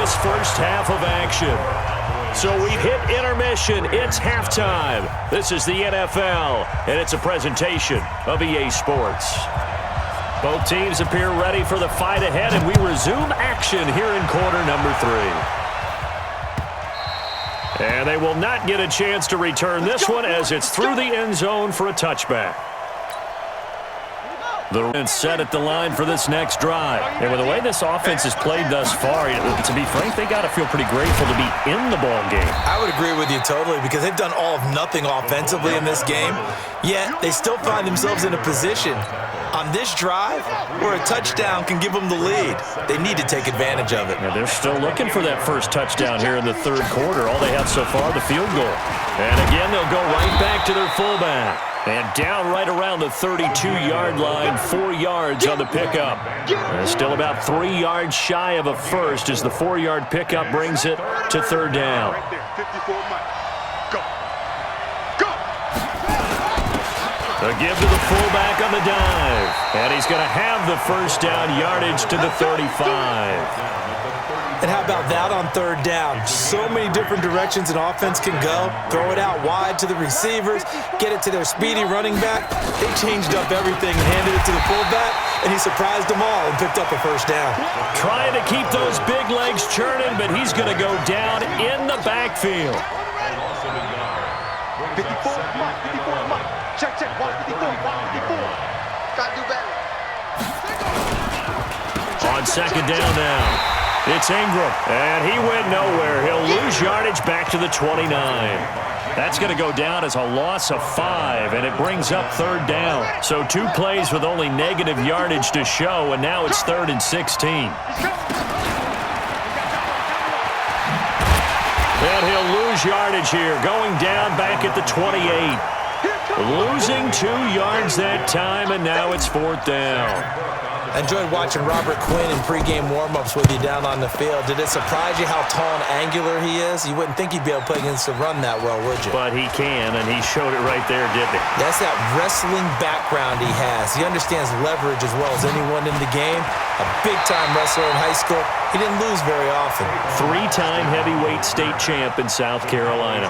this first half of action. So we've hit intermission. It's halftime. This is the NFL, and it's a presentation of EA Sports. Both teams appear ready for the fight ahead, and we resume action here in quarter number 3. And they will not get a chance to return this one as it's through the end zone for a touchback. The offense set at the line for this next drive. And with the way this offense has played thus far, to be frank, they got to feel pretty grateful to be in the ball game. I would agree with you totally because they've done all of nothing offensively in this game, yet they still find themselves in a position on this drive where a touchdown can give them the lead. They need to take advantage of it. Now they're still looking for that first touchdown here in the third quarter. All they have so far, the field goal. And again, they'll go right back to their fullback. And down right around the 32-yard line, 4 yards on the pickup. And still about 3 yards shy of a first as the 4-yard pickup brings it to third down. A give to the fullback on the dive. And he's going to have the first down yardage to the 35. And how about that on third down? So many different directions an offense can go. Throw it out wide to the receivers, get it to their speedy running back. They changed up everything and handed it to the fullback, and he surprised them all and picked up a first down. Trying to keep those big legs churning, but he's going to go down in the backfield. 54, Mike. Check. Watch 54. Gotta do better. On second down now. It's Ingram, and he went nowhere. He'll lose yardage back to the 29. That's going to go down as a loss of 5, and it brings up third down. So 2 plays with only negative yardage to show, and now it's 3rd and 16. And he'll lose yardage here, going down back at the 28. Losing 2 yards that time, and now it's 4th down. I enjoyed watching Robert Quinn in pregame warm-ups with you down on the field. Did it surprise you how tall and angular he is? You wouldn't think he'd be able to play against the run that well, would you? But he can, and he showed it right there, didn't he? That's that wrestling background he has. He understands leverage as well as anyone in the game. A big-time wrestler in high school. He didn't lose very often. 3-time heavyweight state champ in South Carolina.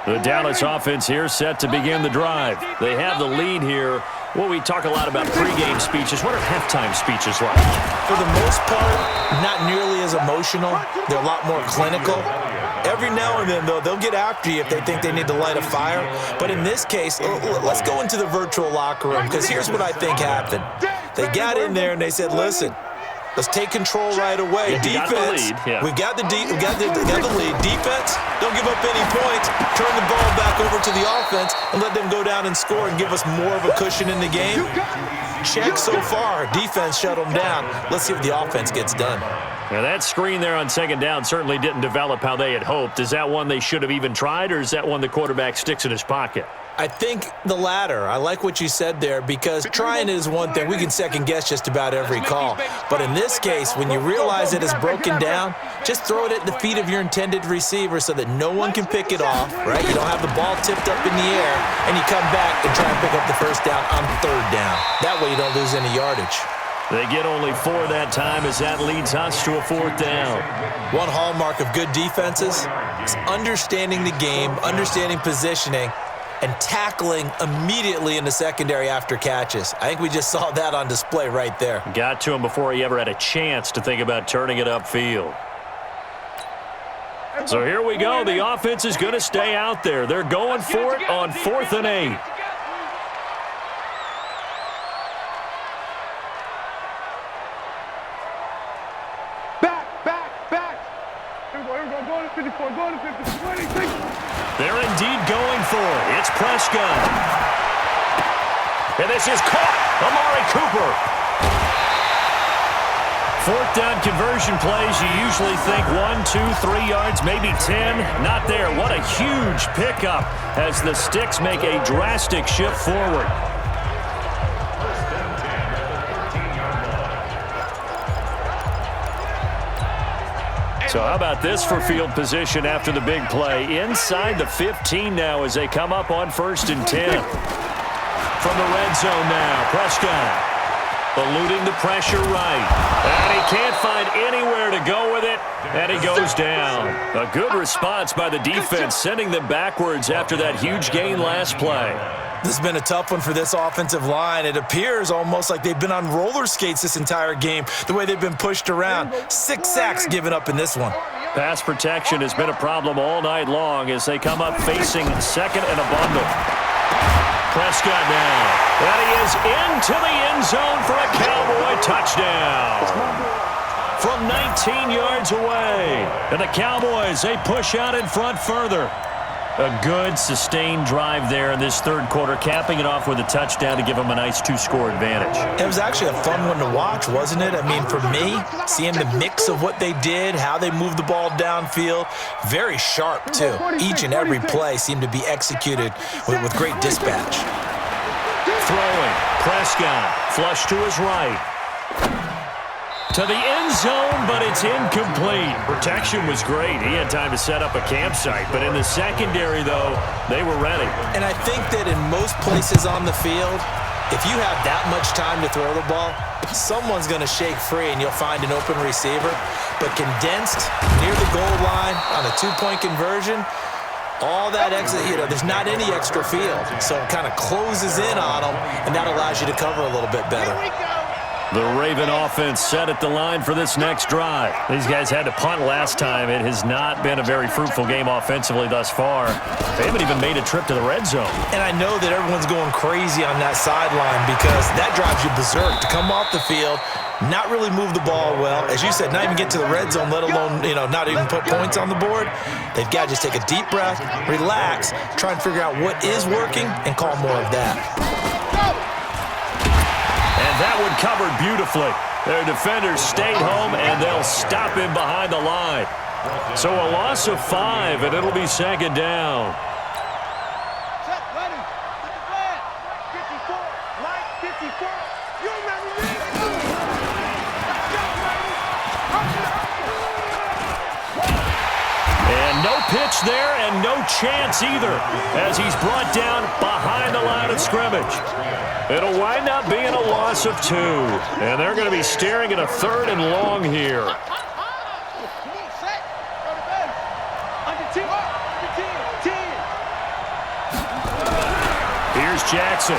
The Dallas offense here set to begin the drive. They have the lead here. Well, we talk a lot about pregame speeches. What are halftime speeches like? For the most part, not nearly as emotional. They're a lot more clinical. Every now and then, though, they'll get after you if they think they need to light a fire. But in this case, let's go into the virtual locker room, because here's what I think happened. They got in there and they said, listen, let's take control right away. Defense, we got the lead. Defense, don't give up any points. Turn the ball back over to the offense and let them go down and score and give us more of a cushion in the game. Check so far. Defense shut them down. Let's see what the offense gets done. Now, that screen there on second down certainly didn't develop how they had hoped. Is that one they should have even tried, or is that one the quarterback sticks in his pocket? I think the latter. I like what you said there, because trying is one thing. We can second-guess just about every call. But in this case, when you realize it is broken down, just throw it at the feet of your intended receiver so that no one can pick it off, right? You don't have the ball tipped up in the air, and you come back and try and pick up the first down on third down. That way you don't lose any yardage. They get only 4 that time as that leads us to a 4th down. One hallmark of good defenses is understanding the game, understanding positioning, and tackling immediately in the secondary after catches. I think we just saw that on display right there. Got to him before he ever had a chance to think about turning it upfield. So here we go. The offense is going to stay out there. They're going for it on 4th and 8. They're indeed going for it. It's Prescott. And this is caught. Amari Cooper. 4th down conversion plays. You usually think 1, 2, 3 yards, maybe 10. Not there. What a huge pickup as the sticks make a drastic shift forward. So how about this for field position after the big play? Inside the 15 now as they come up on 1st and 10. From the red zone now, Prescott eluding the pressure right. And he can't find anywhere to go with it, and he goes down. A good response by the defense, sending them backwards after that huge gain last play. This has been a tough one for this offensive line. It appears almost like they've been on roller skates this entire game, the way they've been pushed around. 6 sacks given up in this one. Pass protection has been a problem all night long as they come up facing 2nd and a bundle. Prescott now, and he is into the end zone for a Cowboy touchdown. From 19 yards away, and the Cowboys, they push out in front further. A good, sustained drive there in this 3rd quarter, capping it off with a touchdown to give them a nice 2-score advantage. It was actually a fun one to watch, wasn't it? I mean, for me, seeing the mix of what they did, how they moved the ball downfield, very sharp, too. Each and every play seemed to be executed with great dispatch. Throwing, Prescott, flush to his right. To the end zone, but it's incomplete. Protection was great. He had time to set up a campsite, but in the secondary, though, they were ready. And I think that in most places on the field, if you have that much time to throw the ball, someone's going to shake free and you'll find an open receiver. But condensed near the goal line on a 2-point conversion, all that extra, there's not any extra field. So it kind of closes in on them, and that allows you to cover a little bit better. The Raven offense set at the line for this next drive. These guys had to punt last time. It has not been a very fruitful game offensively thus far. They haven't even made a trip to the red zone. And I know that everyone's going crazy on that sideline because that drives you berserk to come off the field, not really move the ball well. As you said, not even get to the red zone, let alone, not even put points on the board. They've got to just take a deep breath, relax, try and figure out what is working, and call more of that. That one covered beautifully. Their defenders stayed home, and they'll stop him behind the line. So a loss of 5, and it'll be 2nd down. Set, ready. Get the flag. 54. Light 54. You remember me. And no pitch there, and no chance either, as he's brought down behind the line of scrimmage. It'll wind up being a loss of 2, and they're going to be staring at a 3rd and long here. Here's Jackson.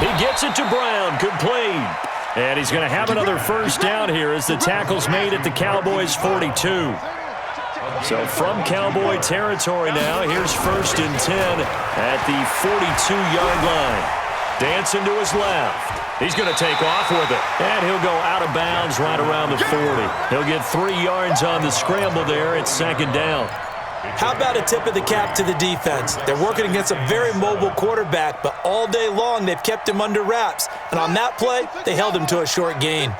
He gets it to Brown, complete. And he's going to have another 1st down here as the tackle's made at the Cowboys' 42. So from Cowboy territory now, here's 1st and 10 at the 42-yard line. Dancing to his left. He's going to take off with it, and he'll go out of bounds right around the 40. He'll get 3 yards on the scramble there. It's 2nd down. How about a tip of the cap to the defense? They're working against a very mobile quarterback, but all day long they've kept him under wraps. And on that play, they held him to a short gain.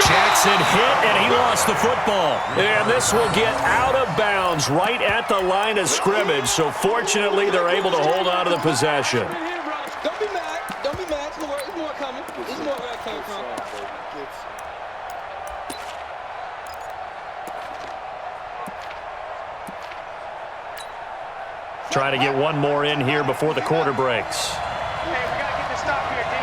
Jackson hit, and he lost the football. And this will get out of bounds right at the line of scrimmage. So fortunately, they're able to hold on to the possession. Don't be mad. Don't be mad. There's more coming. There's more where that came from. Trying to get one more in here before the quarter breaks. Hey, we got to get this stop here, D.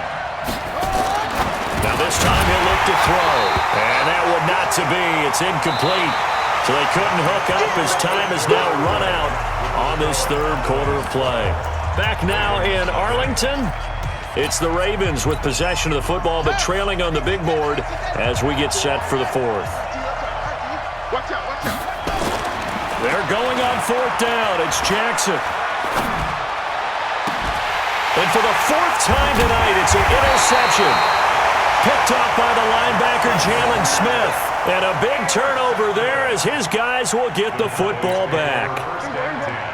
Now this time he'll look to throw. And that one not to be. It's incomplete. So they couldn't hook up as time is now run out on this 3rd quarter of play. Back now in Arlington. It's the Ravens with possession of the football, but trailing on the big board as we get set for the 4th. Watch out, watch out. They're going on 4th down. It's Jackson. And for the 4th time tonight, it's an interception. Picked off by the linebacker, Jalen Smith. And a big turnover there as his guys will get the football back.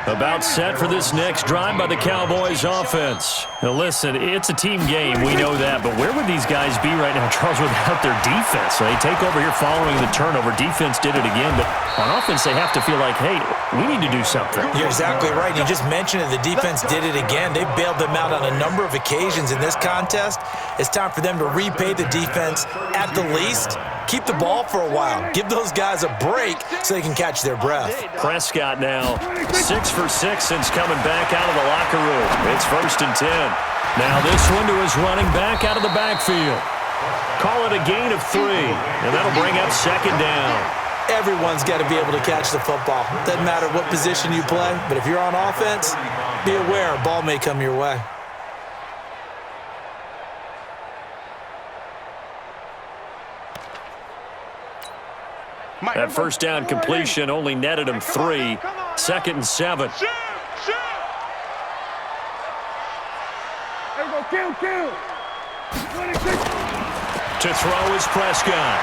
About set for this next drive by the Cowboys offense. Now listen, it's a team game, we know that, but where would these guys be right now, Charles, without their defense? They take over here following the turnover. Defense did it again, but on offense they have to feel like, hey, we need to do something. You're exactly right. You just mentioned it. The defense did it again. They bailed them out on a number of occasions in this contest. It's time for them to repay the defense at the least. Keep the ball for a while. Give those guys a break so they can catch their breath. Prescott now 6 for 6 since coming back out of the locker room. It's 1st and 10. Now this one to his running back out of the backfield. Call it a gain of 3, and that'll bring up 2nd down. Everyone's got to be able to catch the football. Doesn't matter what position you play, but if you're on offense, be aware a ball may come your way. That 1st down completion only netted him 3. 2nd and 7. Shoot! There we go, kill! 26. To throw is Prescott.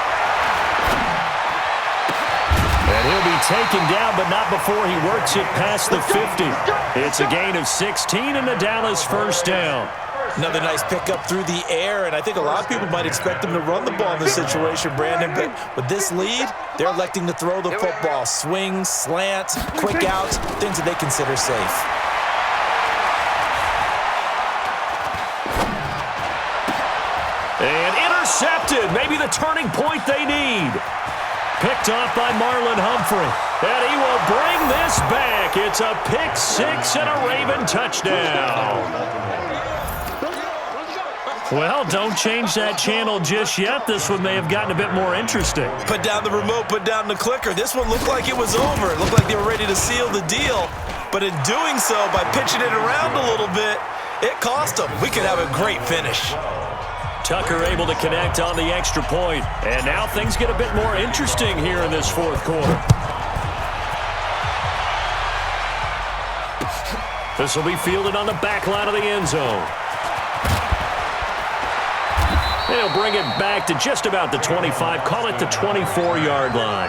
And he'll be taken down, but not before he works it past the 50. It's a gain of 16 and a Dallas 1st down. Another nice pickup through the air, and I think a lot of people might expect them to run the ball in this situation, Brandon, but with this lead, they're electing to throw the football. Swings, slants, quick outs, things that they consider safe. And intercepted, maybe the turning point they need. Picked off by Marlon Humphrey, and he will bring this back. It's a pick 6 and a Raven touchdown. Well, don't change that channel just yet. This one may have gotten a bit more interesting. Put down the remote, put down the clicker. This one looked like it was over. It looked like they were ready to seal the deal. But in doing so, by pitching it around a little bit, it cost them. We could have a great finish. Tucker able to connect on the extra point. And now things get a bit more interesting here in this 4th quarter. This will be fielded on the back line of the end zone. And he'll bring it back to just about the 25. Call it the 24-yard line.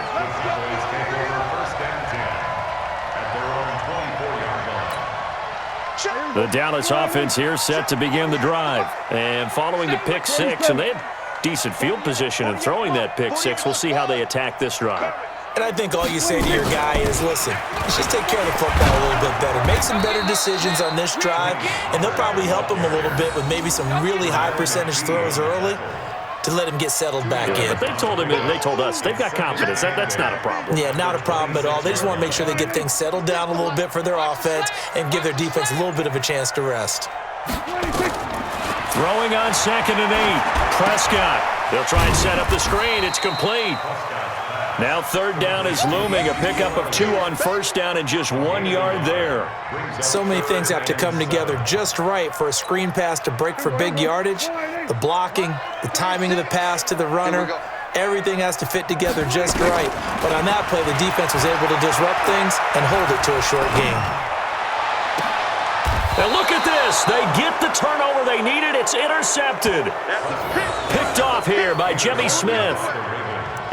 The Dallas offense here set to begin the drive. And following the pick 6, and they had decent field position in throwing that pick 6. We'll see how they attack this drive. And I think all you say to your guy is, listen, let's just take care of the football a little bit better. Make some better decisions on this drive, and they'll probably help him a little bit with maybe some really high percentage throws early to let him get settled back in. But they told him, and they told us, they've got confidence. That's not a problem. Yeah, not a problem at all. They just want to make sure they get things settled down a little bit for their offense and give their defense a little bit of a chance to rest. Throwing on 2nd and 8. Prescott. They'll try and set up the screen. It's complete. Now 3rd down is looming. A pickup of 2 on 1st down and just 1 yard there. So many things have to come together just right for a screen pass to break for big yardage. The blocking, the timing of the pass to the runner, everything has to fit together just right. But on that play, the defense was able to disrupt things and hold it to a short game. And look at this. They get the turnover they needed. It's intercepted. Picked off here by Jimmy Smith.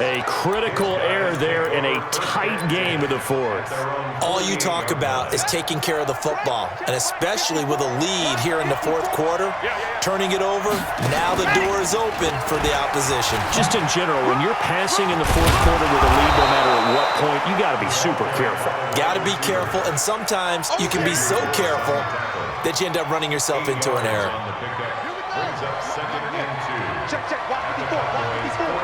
A critical error there in a tight game of the 4th. All you talk about is taking care of the football, and especially with a lead here in the 4th quarter, turning it over, now the door is open for the opposition. Just in general, when you're passing in the 4th quarter with a lead, no matter at what point, you got to be super careful. Got to be careful, and sometimes you can be so careful that you end up running yourself into an error. Check, watch 54, watch 54.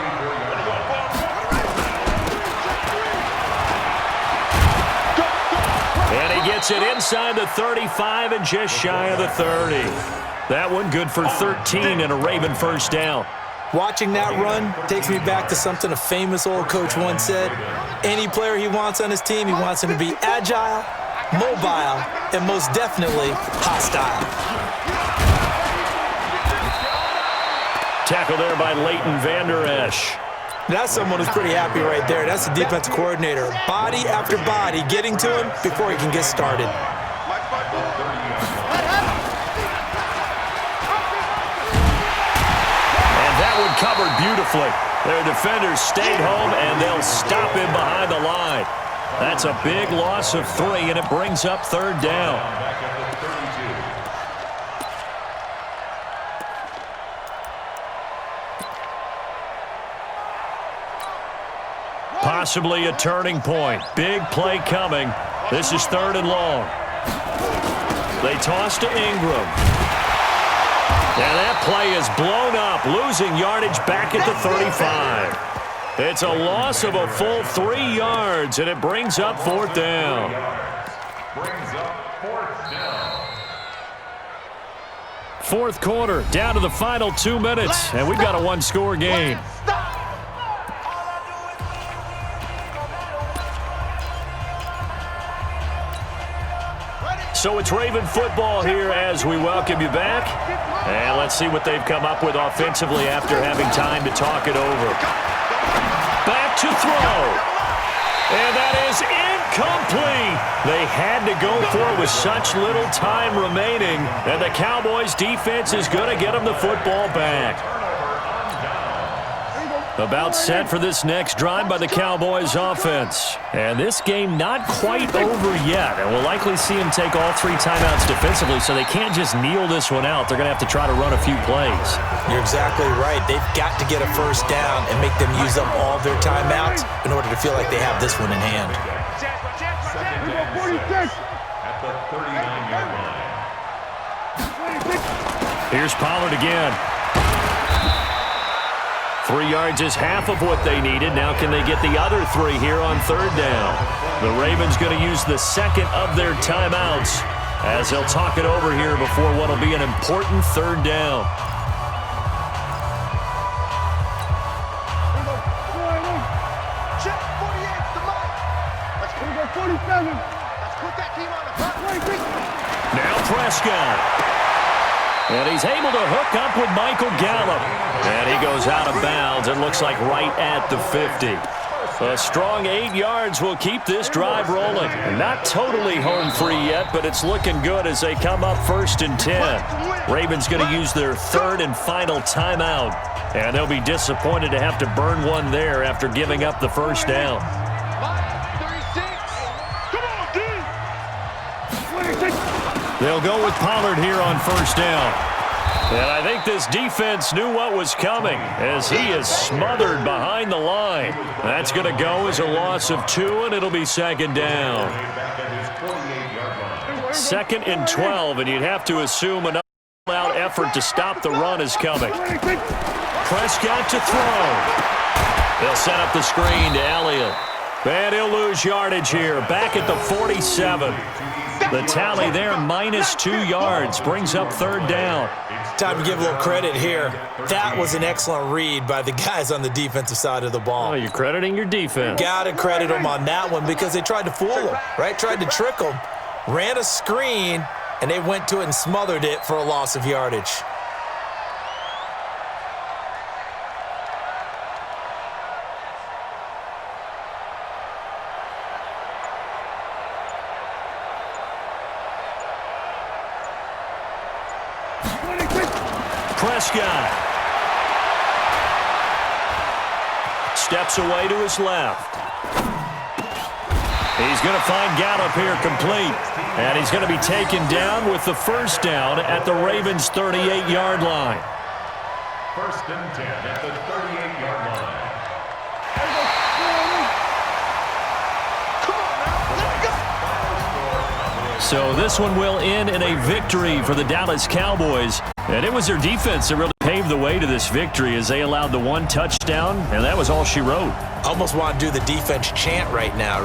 And he gets it inside the 35 and just shy of the 30. That one good for 13 and a Raven 1st down. Watching that run takes me back to something a famous old coach once said. Any player he wants on his team, he wants him to be agile, mobile, and most definitely hostile. Tackle there by Leighton Vander Esch. That's someone who's pretty happy right there. That's the defensive coordinator. Body after body getting to him before he can get started. And that one covered beautifully. Their defenders stayed home, and they'll stop him behind the line. That's a big loss of 3, and it brings up third down. Possibly a turning point. Big play coming. This is 3rd and long. They toss to Ingram. And that play is blown up, losing yardage back at the 35. It's a loss of a full 3 yards, and it brings up 4th down. Fourth quarter, down to the final 2 minutes, and we've got a 1-score game. So it's Raven football here as we welcome you back. And let's see what they've come up with offensively after having time to talk it over. Back to throw. And that is incomplete. They had to go for it with such little time remaining. And the Cowboys defense is going to get them the football back. About set for this next drive by the Cowboys offense. And this game not quite over yet. And we'll likely see them take all 3 timeouts defensively, so they can't just kneel this one out. They're going to have to try to run a few plays. You're exactly right. They've got to get a first down and make them use up all their timeouts in order to feel like they have this one in hand. At the 39-yard line. Here's Pollard again. 3 yards is half of what they needed. Now can they get the other 3 here on 3rd down? The Ravens going to use the second of their timeouts as they'll talk it over here before what will be an important 3rd down. Check 48's the mark. Let's go 47. Let's put that team on the front. Now Prescott. And he's able to hook up with Michael Gallup. And he goes out of bounds. It looks like right at the 50. A strong 8 yards will keep this drive rolling. Not totally home free yet, but it's looking good as they come up 1st and 10. Ravens going to use their 3rd and final timeout. And they'll be disappointed to have to burn one there after giving up the first down. They'll go with Pollard here on 1st down. And I think this defense knew what was coming as he is smothered behind the line. That's going to go as a loss of 2, and it'll be 2nd down. 2nd and 12, and you'd have to assume an all-out effort to stop the run is coming. Prescott to throw. They'll set up the screen to Elliott. And he'll lose yardage here, back at the 47. The tally there, -2 yards, brings up 3rd down. Time to give a little credit here. That was an excellent read by the guys on the defensive side of the ball. Oh, you're crediting your defense. Got to credit them on that one because they tried to fool them, right? Tried to trick them, ran a screen, and they went to it and smothered it for a loss of yardage. Prescott steps away to his left. He's going to find Gallup here complete. And he's going to be taken down with the first down at the Ravens' 38-yard line. 1st and 10 at the 38-yard line. So this one will end in a victory for the Dallas Cowboys. And it was their defense that really paved the way to this victory as they allowed the 1 touchdown, and that was all she wrote. Almost want to do the defense chant right now.